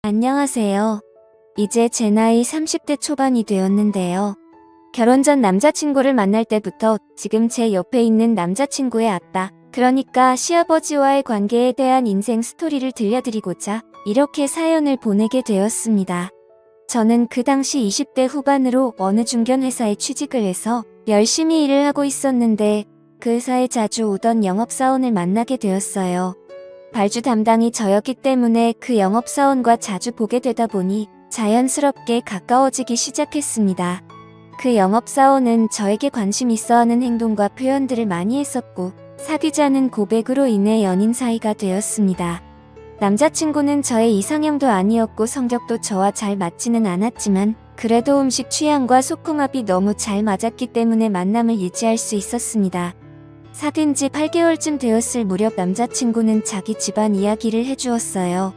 안녕하세요. 이제 제 나이 30대 초반이 되었는데요. 결혼 전 남자친구를 만날 때부터 지금 제 옆에 있는 남자친구의 아빠, 그러니까 시아버지와의 관계에 대한 인생 스토리를 들려드리고자 이렇게 사연을 보내게 되었습니다. 저는 그 당시 20대 후반으로 어느 중견 회사에 취직을 해서 열심히 일을 하고 있었는데 그 회사에 자주 오던 영업사원을 만나게 되었어요. 발주 담당이 저였기 때문에 그 영업사원과 자주 보게 되다 보니 자연스럽게 가까워지기 시작했습니다. 그 영업사원은 저에게 관심 있어 하는 행동과 표현들을 많이 했었고 사귀자는 고백으로 인해 연인 사이가 되었습니다. 남자친구는 저의 이상형도 아니었고 성격도 저와 잘 맞지는 않았지만 그래도 음식 취향과 소궁합이 너무 잘 맞았기 때문에 만남을 유지할 수 있었습니다. 사귄 지 8개월쯤 되었을 무렵 남자친구는 자기 집안 이야기를 해주었어요.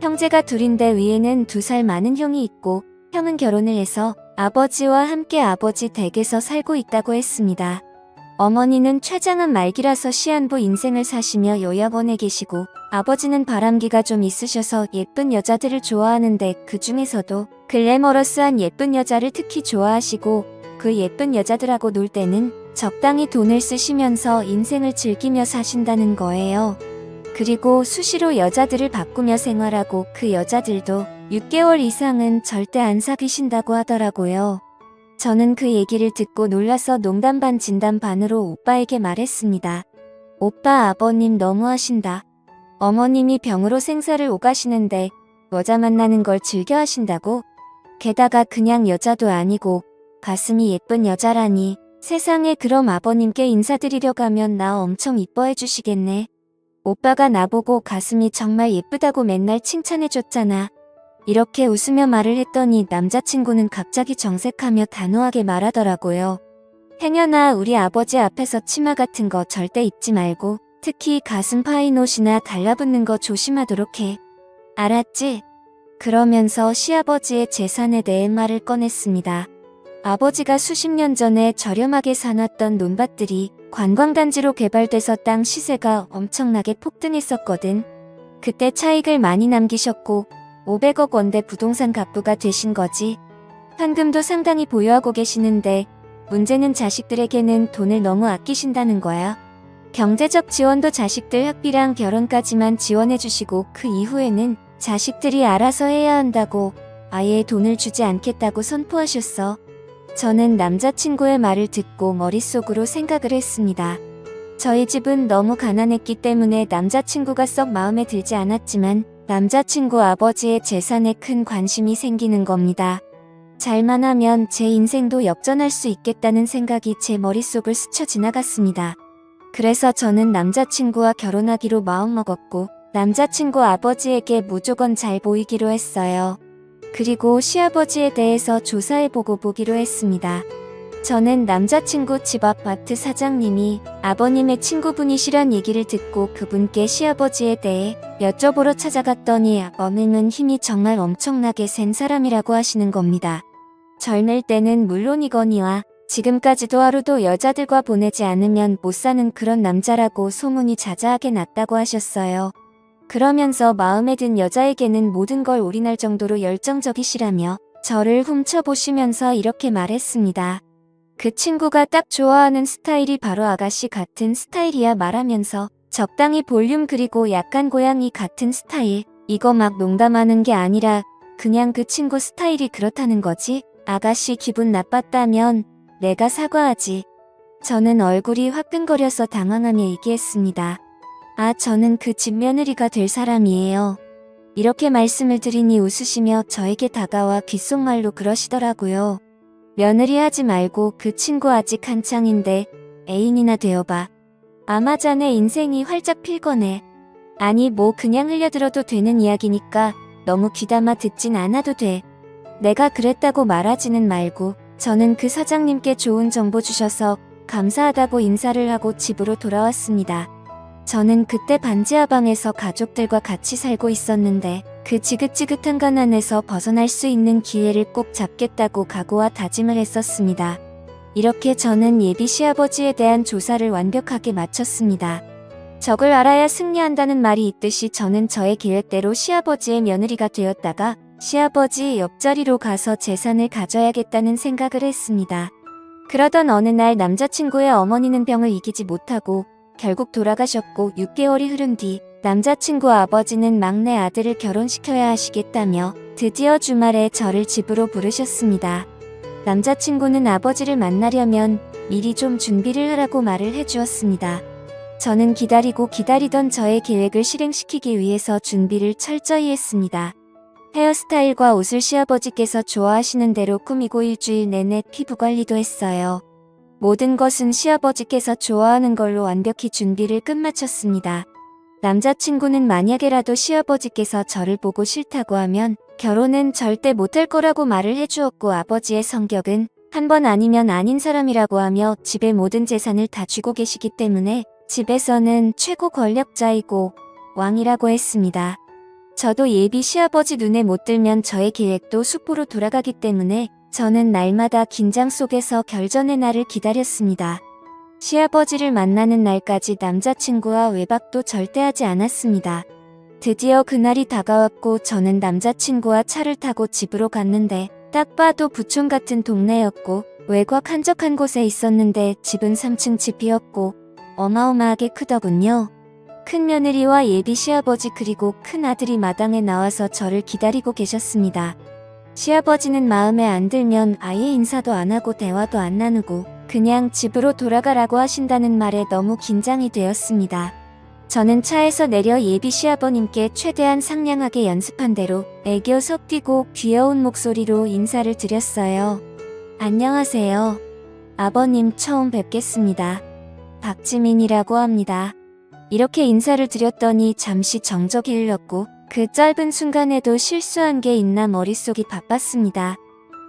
형제가 둘인데 위에는 2살 많은 형이 있고 형은 결혼을 해서 아버지와 함께 아버지 댁에서 살고 있다고 했습니다. 어머니는 췌장암 말기라서 시한부 인생을 사시며 요양원에 계시고 아버지는 바람기가 좀 있으셔서 예쁜 여자들을 좋아하는데 그 중에서도 글래머러스한 예쁜 여자를 특히 좋아하시고 그 예쁜 여자들하고 놀 때는 적당히 돈을 쓰시면서 인생을 즐기며 사신다는 거예요. 그리고 수시로 여자들을 바꾸며 생활하고 그 여자들도 6개월 이상은 절대 안 사귀신다고 하더라고요. 저는 그 얘기를 듣고 놀라서 농담 반 진담 반으로 오빠에게 말했습니다. 오빠, 아버님 너무하신다. 어머님이 병으로 생사를 오가시는데 여자 만나는 걸 즐겨 하신다고? 게다가 그냥 여자도 아니고 가슴이 예쁜 여자라니. 세상에, 그럼 아버님께 인사드리려 가면 나 엄청 이뻐해 주시겠네. 오빠가 나보고 가슴이 정말 예쁘다고 맨날 칭찬해줬잖아. 이렇게 웃으며 말을 했더니 남자친구는 갑자기 정색하며 단호하게 말하더라고요. 행여나 우리 아버지 앞에서 치마 같은 거 절대 입지 말고 특히 가슴 파인 옷이나 달라붙는 거 조심하도록 해. 알았지? 그러면서 시아버지의 재산에 대해 말을 꺼냈습니다. 아버지가 수십 년 전에 저렴하게 사놨던 논밭들이 관광단지로 개발돼서 땅 시세가 엄청나게 폭등했었거든. 그때 차익을 많이 남기셨고 500억 원대 부동산 갑부가 되신 거지. 현금도 상당히 보유하고 계시는데 문제는 자식들에게는 돈을 너무 아끼신다는 거야. 경제적 지원도 자식들 학비랑 결혼까지만 지원해주시고 그 이후에는 자식들이 알아서 해야 한다고 아예 돈을 주지 않겠다고 선포하셨어. 저는 남자친구의 말을 듣고 머릿속으로 생각을 했습니다. 저희 집은 너무 가난했기 때문에 남자친구가 썩 마음에 들지 않았지만 남자친구 아버지의 재산에 큰 관심이 생기는 겁니다. 잘만 하면 제 인생도 역전할 수 있겠다는 생각이 제 머릿속을 스쳐 지나갔습니다. 그래서 저는 남자친구와 결혼하기로 마음먹었고 남자친구 아버지에게 무조건 잘 보이기로 했어요. 그리고 시아버지에 대해서 조사해보고 보기로 했습니다. 저는 남자친구 집 아파트 사장님이 아버님의 친구분이시란 얘기를 듣고 그분께 시아버지에 대해 여쭤보러 찾아갔더니 아버님은 힘이 정말 엄청나게 센 사람이라고 하시는 겁니다. 젊을 때는 물론이거니와 지금까지도 하루도 여자들과 보내지 않으면 못 사는 그런 남자라고 소문이 자자하게 났다고 하셨어요. 그러면서 마음에 든 여자에게는 모든 걸 올인할 정도로 열정적이시라며 저를 훔쳐보시면서 이렇게 말했습니다. 그 친구가 딱 좋아하는 스타일이 바로 아가씨 같은 스타일이야 말하면서 적당히 볼륨 그리고 약간 고양이 같은 스타일. 이거 막 농담하는 게 아니라 그냥 그 친구 스타일이 그렇다는 거지. 아가씨 기분 나빴다면 내가 사과하지. 저는 얼굴이 화끈거려서 당황하며 얘기했습니다. 저는 그 집 며느리가 될 사람이에요. 이렇게 말씀을 드리니 웃으시며 저에게 다가와 귓속말로 그러시더라고요. 며느리 하지 말고 그 친구 아직 한창인데 애인이나 되어봐. 아마 자네 인생이 활짝 필 거네. 아니 뭐 그냥 흘려들어도 되는 이야기니까 너무 귀담아 듣진 않아도 돼. 내가 그랬다고 말하지는 말고. 저는 그 사장님께 좋은 정보 주셔서 감사하다고 인사를 하고 집으로 돌아왔습니다. 저는 그때 반지하방에서 가족들과 같이 살고 있었는데 그 지긋지긋한 가난에서 벗어날 수 있는 기회를 꼭 잡겠다고 각오와 다짐을 했었습니다. 이렇게 저는 예비 시아버지에 대한 조사를 완벽하게 마쳤습니다. 적을 알아야 승리한다는 말이 있듯이 저는 저의 계획대로 시아버지의 며느리가 되었다가 시아버지 옆자리로 가서 재산을 가져야겠다는 생각을 했습니다. 그러던 어느 날 남자친구의 어머니는 병을 이기지 못하고 결국 돌아가셨고 6개월이 흐른 뒤 남자친구 아버지는 막내 아들을 결혼시켜야 하시겠다며 드디어 주말에 저를 집으로 부르셨습니다. 남자친구는 아버지를 만나려면 미리 좀 준비를 하라고 말을 해주었습니다. 저는 기다리고 기다리던 저의 계획을 실행시키기 위해서 준비를 철저히 했습니다. 헤어스타일과 옷을 시아버지께서 좋아하시는 대로 꾸미고 일주일 내내 피부 관리도 했어요. 모든 것은 시아버지께서 좋아하는 걸로 완벽히 준비를 끝마쳤습니다. 남자친구는 만약에라도 시아버지께서 저를 보고 싫다고 하면 결혼은 절대 못할 거라고 말을 해주었고 아버지의 성격은 한 번 아니면 아닌 사람이라고 하며 집의 모든 재산을 다 쥐고 계시기 때문에 집에서는 최고 권력자이고 왕이라고 했습니다. 저도 예비 시아버지 눈에 못 들면 저의 계획도 수포로 돌아가기 때문에 저는 날마다 긴장 속에서 결전의 날을 기다렸습니다. 시아버지를 만나는 날까지 남자친구와 외박도 절대 하지 않았습니다. 드디어 그날이 다가왔고 저는 남자친구와 차를 타고 집으로 갔는데 딱 봐도 부촌 같은 동네였고 외곽 한적한 곳에 있었는데 집은 3층 집이었고 어마어마하게 크더군요. 큰며느리와 예비 시아버지 그리고 큰아들이 마당에 나와서 저를 기다리고 계셨습니다. 시아버지는 마음에 안 들면 아예 인사도 안 하고 대화도 안 나누고 그냥 집으로 돌아가라고 하신다는 말에 너무 긴장이 되었습니다. 저는 차에서 내려 예비 시아버님께 최대한 상냥하게 연습한 대로 애교 섞이고 귀여운 목소리로 인사를 드렸어요. 안녕하세요. 아버님 처음 뵙겠습니다. 박지민이라고 합니다. 이렇게 인사를 드렸더니 잠시 정적이 흘렀고 그 짧은 순간에도 실수한 게 있나 머릿속이 바빴습니다.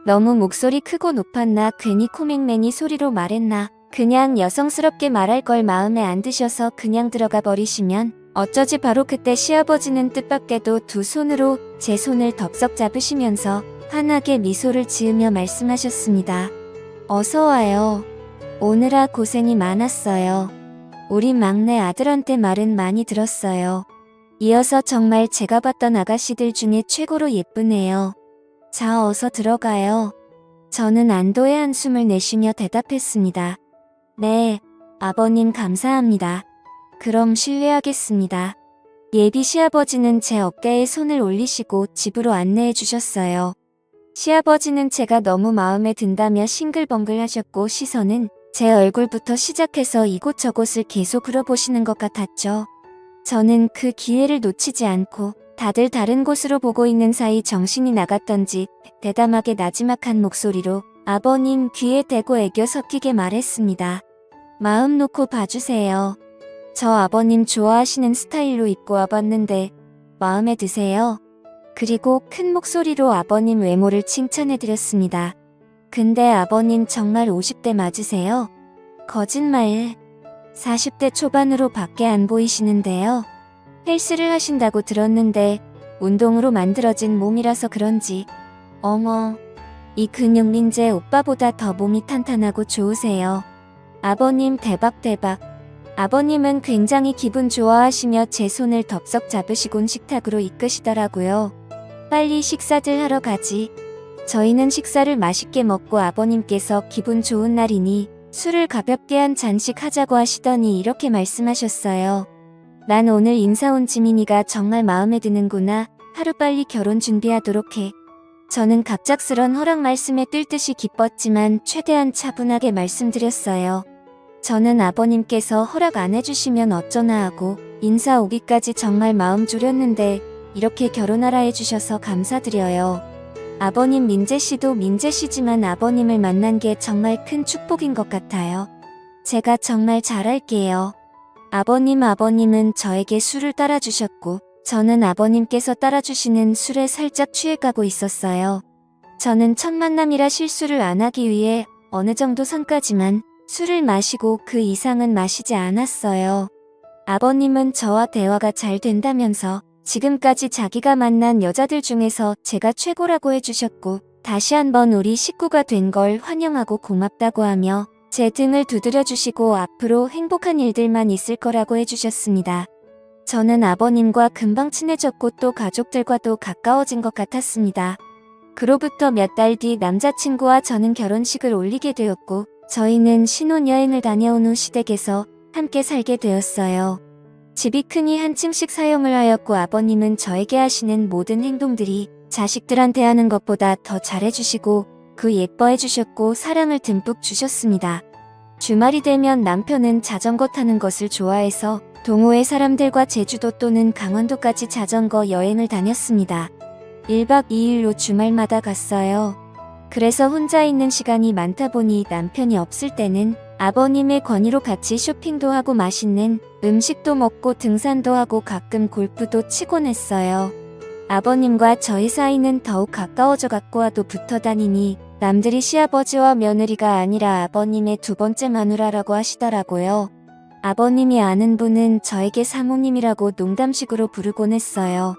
너무 목소리 크고 높았나 괜히 코맹맹이 소리로 말했나 그냥 여성스럽게 말할 걸 마음에 안 드셔서 그냥 들어가 버리시면 어쩌지 바로 그때 시아버지는 뜻밖에도 두 손으로 제 손을 덥석 잡으시면서 환하게 미소를 지으며 말씀하셨습니다. 어서 와요. 오느라 고생이 많았어요. 우리 막내 아들한테 말은 많이 들었어요. 이어서 정말 제가 봤던 아가씨들 중에 최고로 예쁘네요. 자, 어서 들어가요. 저는 안도의 한숨을 내쉬며 대답했습니다. 네, 아버님 감사합니다. 그럼 실례하겠습니다. 예비 시아버지는 제 어깨에 손을 올리시고 집으로 안내해 주셨어요. 시아버지는 제가 너무 마음에 든다며 싱글벙글 하셨고 시선은 제 얼굴부터 시작해서 이곳저곳을 계속 흘러보시는 것 같았죠. 저는 그 기회를 놓치지 않고 다들 다른 곳으로 보고 있는 사이 정신이 나갔던지 대담하게 나지막한 목소리로 아버님 귀에 대고 애교 섞이게 말했습니다. 마음 놓고 봐주세요. 저 아버님 좋아하시는 스타일로 입고 와봤는데 마음에 드세요? 그리고 큰 목소리로 아버님 외모를 칭찬해드렸습니다. 근데 아버님 정말 50대 맞으세요? 거짓말. 40대 초반으로 밖에 안 보이시는데요. 헬스를 하신다고 들었는데 운동으로 만들어진 몸이라서 그런지 어머, 이 근육민재 오빠보다 더 몸이 탄탄하고 좋으세요. 아버님 대박. 아버님은 굉장히 기분 좋아하시며 제 손을 덥석 잡으시곤 식탁으로 이끄시더라고요. 빨리 식사들 하러 가지. 저희는 식사를 맛있게 먹고 아버님께서 기분 좋은 날이니 술을 가볍게 한 잔씩 하자고 하시더니 이렇게 말씀하셨어요. 난 오늘 인사 온 지민이가 정말 마음에 드는구나. 하루빨리 결혼 준비하도록 해. 저는 갑작스런 허락 말씀에 뜰 듯이 기뻤지만 최대한 차분하게 말씀드렸어요. 저는 아버님께서 허락 안 해주시면 어쩌나 하고 인사 오기까지 정말 마음 졸였는데 이렇게 결혼하라 해주셔서 감사드려요. 아버님 민재씨도 민재씨지만 아버님을 만난 게 정말 큰 축복인 것 같아요. 제가 정말 잘할게요. 아버님은 저에게 술을 따라주셨고 저는 아버님께서 따라주시는 술에 살짝 취해가고 있었어요. 저는 첫 만남이라 실수를 안 하기 위해 어느 정도 선까지만 술을 마시고 그 이상은 마시지 않았어요. 아버님은 저와 대화가 잘 된다면서 지금까지 자기가 만난 여자들 중에서 제가 최고라고 해주셨고 다시 한번 우리 식구가 된 걸 환영하고 고맙다고 하며 제 등을 두드려 주시고 앞으로 행복한 일들만 있을 거라고 해주셨습니다. 저는 아버님과 금방 친해졌고 또 가족들과도 가까워진 것 같았습니다. 그로부터 몇 달 뒤 남자친구와 저는 결혼식을 올리게 되었고 저희는 신혼여행을 다녀온 후 시댁에서 함께 살게 되었어요. 집이 크니 한 층씩 사용을 하였고 아버님은 저에게 하시는 모든 행동들이 자식들한테 하는 것보다 더 잘해주시고 예뻐해주셨고 사랑을 듬뿍 주셨습니다. 주말이 되면 남편은 자전거 타는 것을 좋아해서 동호회 사람들과 제주도 또는 강원도까지 자전거 여행을 다녔습니다. 1박 2일로 주말마다 갔어요. 그래서 혼자 있는 시간이 많다 보니 남편이 없을 때는 아버님의 권유로 같이 쇼핑도 하고 맛있는 음식도 먹고 등산도 하고 가끔 골프도 치곤 했어요. 아버님과 저희 사이는 더욱 가까워져 갔고와도 붙어 다니니 남들이 시아버지와 며느리가 아니라 아버님의 두 번째 마누라라고 하시더라고요. 아버님이 아는 분은 저에게 사모님이라고 농담식으로 부르곤 했어요.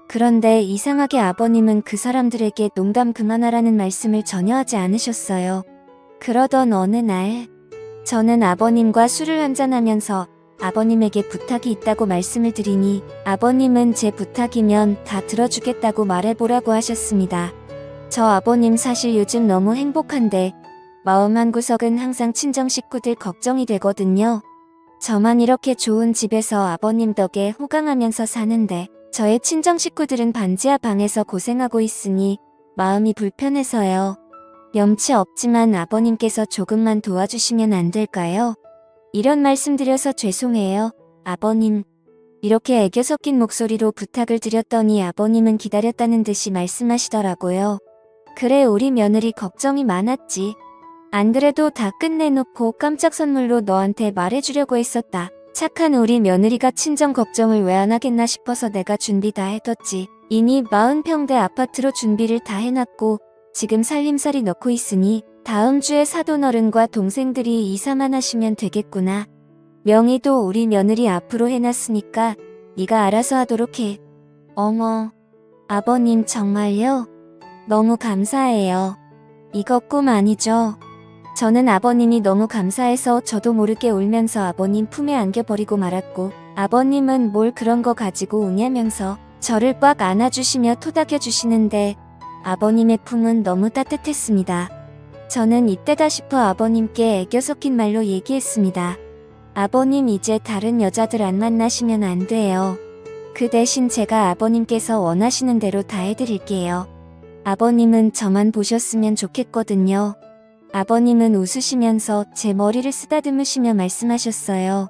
그런데 이상하게 아버님은 그 사람들에게 농담 그만하라는 말씀을 전혀 하지 않으셨어요. 그러던 어느 날 저는 아버님과 술을 한잔하면서 아버님에게 부탁이 있다고 말씀을 드리니 아버님은 제 부탁이면 다 들어주겠다고 말해보라고 하셨습니다. 저 아버님 사실 요즘 너무 행복한데 마음 한구석은 항상 친정 식구들 걱정이 되거든요. 저만 이렇게 좋은 집에서 아버님 덕에 호강하면서 사는데 저의 친정 식구들은 반지하 방에서 고생하고 있으니 마음이 불편해서요. 염치 없지만 아버님께서 조금만 도와주시면 안 될까요? 이런 말씀드려서 죄송해요, 아버님. 이렇게 애교 섞인 목소리로 부탁을 드렸더니 아버님은 기다렸다는 듯이 말씀하시더라고요. 그래, 우리 며느리 걱정이 많았지. 안 그래도 다 끝내놓고 깜짝 선물로 너한테 말해주려고 했었다. 착한 우리 며느리가 친정 걱정을 왜 안 하겠나 싶어서 내가 준비 다 해뒀지. 이미 40평대 아파트로 준비를 다 해놨고 지금 살림살이 넣고 있으니 다음 주에 사돈어른과 동생들이 이사만 하시면 되겠구나. 명의도 우리 며느리 앞으로 해놨으니까 네가 알아서 하도록 해. 어머, 아버님 정말요? 너무 감사해요. 이거 꿈 아니죠? 저는 아버님이 너무 감사해서 저도 모르게 울면서 아버님 품에 안겨버리고 말았고 아버님은 뭘 그런 거 가지고 우냐면서 저를 꽉 안아주시며 토닥여주시는데 아버님의 품은 너무 따뜻했습니다. 저는 이때다 싶어 아버님께 애교 섞인 말로 얘기했습니다. 아버님 이제 다른 여자들 안 만나시면 안 돼요. 그 대신 제가 아버님께서 원하시는 대로 다 해드릴게요. 아버님은 저만 보셨으면 좋겠거든요. 아버님은 웃으시면서 제 머리를 쓰다듬으시며 말씀하셨어요.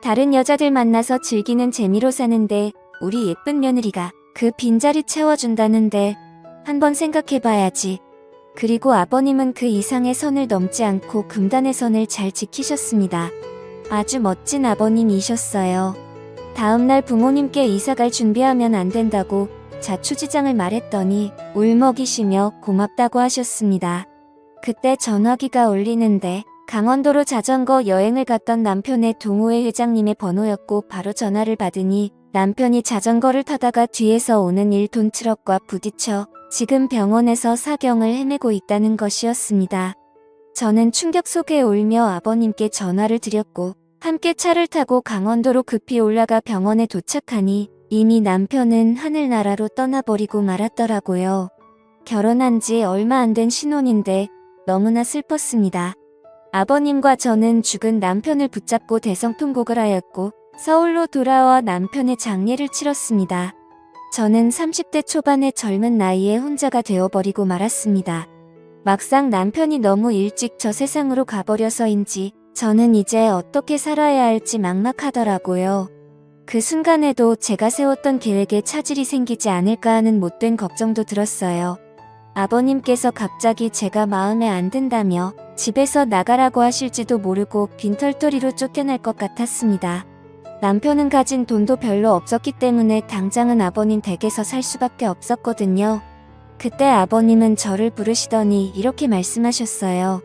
다른 여자들 만나서 즐기는 재미로 사는데 우리 예쁜 며느리가 그 빈자리 채워준다는데 한번 생각해봐야지. 그리고 아버님은 그 이상의 선을 넘지 않고 금단의 선을 잘 지키셨습니다. 아주 멋진 아버님이셨어요. 다음날 부모님께 이사갈 준비하면 안 된다고 자초지장을 말했더니 울먹이시며 고맙다고 하셨습니다. 그때 전화기가 울리는데 강원도로 자전거 여행을 갔던 남편의 동호회 회장님의 번호였고 바로 전화를 받으니 남편이 자전거를 타다가 뒤에서 오는 1톤 트럭과 부딪혀 지금 병원에서 사경을 헤매고 있다는 것이었습니다. 저는 충격 속에 울며 아버님께 전화를 드렸고 함께 차를 타고 강원도로 급히 올라가 병원에 도착하니 이미 남편은 하늘나라로 떠나버리고 말았더라고요. 결혼한 지 얼마 안 된 신혼인데 너무나 슬펐습니다. 아버님과 저는 죽은 남편을 붙잡고 대성통곡을 하였고 서울로 돌아와 남편의 장례를 치렀습니다. 저는 30대 초반의 젊은 나이에 혼자가 되어버리고 말았습니다. 막상 남편이 너무 일찍 저 세상으로 가버려서인지 저는 이제 어떻게 살아야 할지 막막하더라고요. 그 순간에도 제가 세웠던 계획에 차질이 생기지 않을까 하는 못된 걱정도 들었어요. 아버님께서 갑자기 제가 마음에 안 든다며 집에서 나가라고 하실지도 모르고 빈털터리로 쫓겨날 것 같았습니다. 남편은 가진 돈도 별로 없었기 때문에 당장은 아버님 댁에서 살 수밖에 없었거든요. 그때 아버님은 저를 부르시더니 이렇게 말씀하셨어요.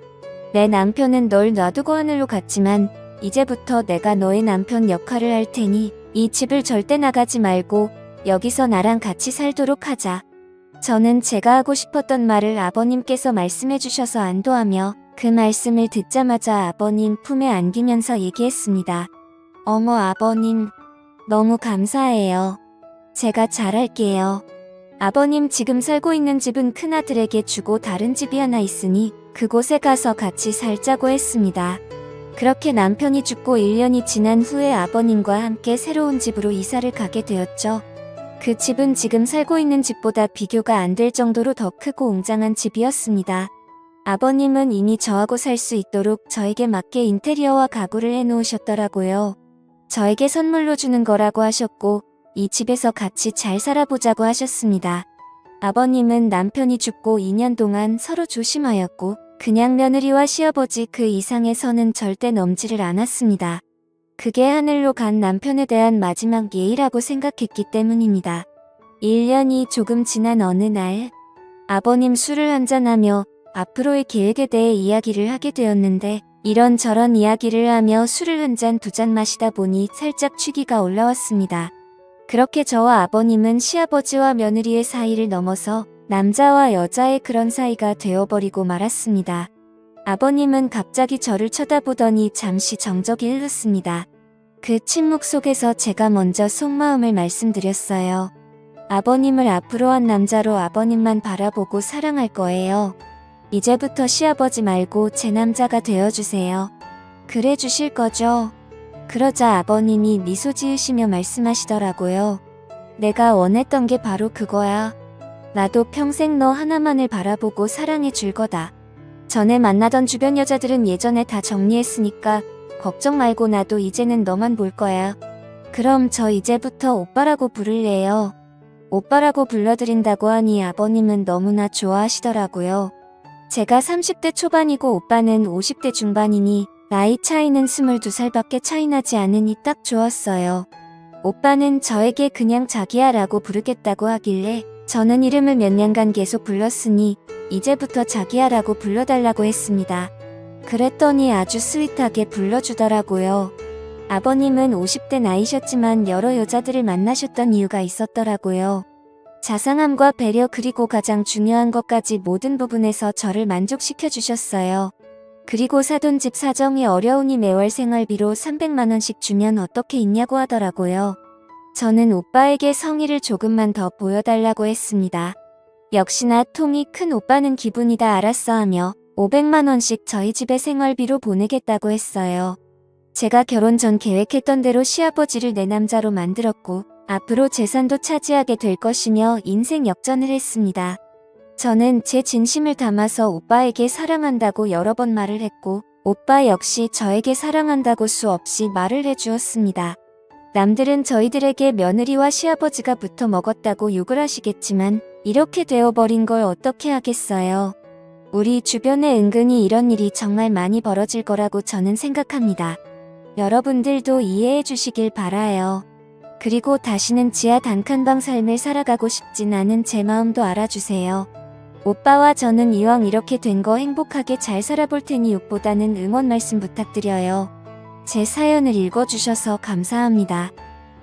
내 남편은 널 놔두고 하늘로 갔지만 이제부터 내가 너의 남편 역할을 할 테니 이 집을 절대 나가지 말고 여기서 나랑 같이 살도록 하자. 저는 제가 하고 싶었던 말을 아버님께서 말씀해 주셔서 안도하며 그 말씀을 듣자마자 아버님 품에 안기면서 얘기했습니다. 어머 아버님, 너무 감사해요. 제가 잘할게요. 아버님 지금 살고 있는 집은 큰아들에게 주고 다른 집이 하나 있으니 그곳에 가서 같이 살자고 했습니다. 그렇게 남편이 죽고 1년이 지난 후에 아버님과 함께 새로운 집으로 이사를 가게 되었죠. 그 집은 지금 살고 있는 집보다 비교가 안 될 정도로 더 크고 웅장한 집이었습니다. 아버님은 이미 저하고 살 수 있도록 저에게 맞게 인테리어와 가구를 해놓으셨더라고요. 저에게 선물로 주는 거라고 하셨고 이 집에서 같이 잘 살아보자고 하셨습니다. 아버님은 남편이 죽고 2년 동안 서로 조심하였고 그냥 며느리와 시아버지 그 이상의 선은 절대 넘지를 않았습니다. 그게 하늘로 간 남편에 대한 마지막 예의라고 생각했기 때문입니다. 1년이 조금 지난 어느 날 아버님 술을 한잔하며 앞으로의 계획에 대해 이야기를 하게 되었는데 이런저런 이야기를 하며 술을 한 잔 두 잔 마시다 보니 살짝 취기가 올라왔습니다. 그렇게 저와 아버님은 시아버지와 며느리의 사이를 넘어서 남자와 여자의 그런 사이가 되어버리고 말았습니다. 아버님은 갑자기 저를 쳐다보더니 잠시 정적이 흐르습니다. 그 침묵 속에서 제가 먼저 속마음을 말씀드렸어요. 아버님을 앞으로 한 남자로 아버님만 바라보고 사랑할 거예요. 이제부터 시아버지 말고 제 남자가 되어주세요. 그래 주실 거죠? 그러자 아버님이 미소 지으시며 말씀하시더라고요. 내가 원했던 게 바로 그거야. 나도 평생 너 하나만을 바라보고 사랑해 줄 거다. 전에 만나던 주변 여자들은 예전에 다 정리했으니까 걱정 말고 나도 이제는 너만 볼 거야. 그럼 저 이제부터 오빠라고 부를래요. 오빠라고 불러드린다고 하니 아버님은 너무나 좋아하시더라고요. 제가 30대 초반이고 오빠는 50대 중반이니 나이 차이는 22살밖에 차이 나지 않으니 딱 좋았어요. 오빠는 저에게 그냥 자기야라고 부르겠다고 하길래 저는 이름을 몇 년간 계속 불렀으니 이제부터 자기야라고 불러달라고 했습니다. 그랬더니 아주 스윗하게 불러주더라고요. 아버님은 50대 나이셨지만 여러 여자들을 만나셨던 이유가 있었더라고요. 자상함과 배려 그리고 가장 중요한 것까지 모든 부분에서 저를 만족시켜 주셨어요. 그리고 사돈 집 사정이 어려우니 매월 생활비로 300만 원씩 주면 어떻게 있냐고 하더라고요. 저는 오빠에게 성의를 조금만 더 보여달라고 했습니다. 역시나 통이 큰 오빠는 기분이다 알았어 하며 500만 원씩 저희 집에 생활비로 보내겠다고 했어요. 제가 결혼 전 계획했던 대로 시아버지를 내 남자로 만들었고 앞으로 재산도 차지하게 될 것이며 인생 역전을 했습니다. 저는 제 진심을 담아서 오빠에게 사랑한다고 여러 번 말을 했고 오빠 역시 저에게 사랑한다고 수없이 말을 해주었습니다. 남들은 저희들에게 며느리와 시아버지가 붙어 먹었다고 욕을 하시겠지만 이렇게 되어버린 걸 어떻게 하겠어요. 우리 주변에 은근히 이런 일이 정말 많이 벌어질 거라고 저는 생각합니다. 여러분들도 이해해 주시길 바라요. 그리고 다시는 지하 단칸방 삶을 살아가고 싶진 않은 제 마음도 알아주세요. 오빠와 저는 이왕 이렇게 된 거 행복하게 잘 살아볼 테니 욕보다는 응원 말씀 부탁드려요. 제 사연을 읽어주셔서 감사합니다.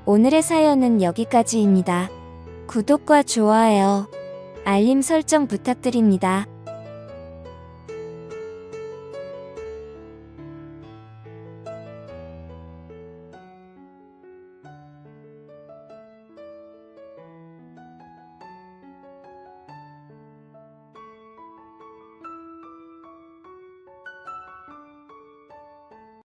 오늘의 사연은 여기까지입니다. 구독과 좋아요, 알림 설정 부탁드립니다.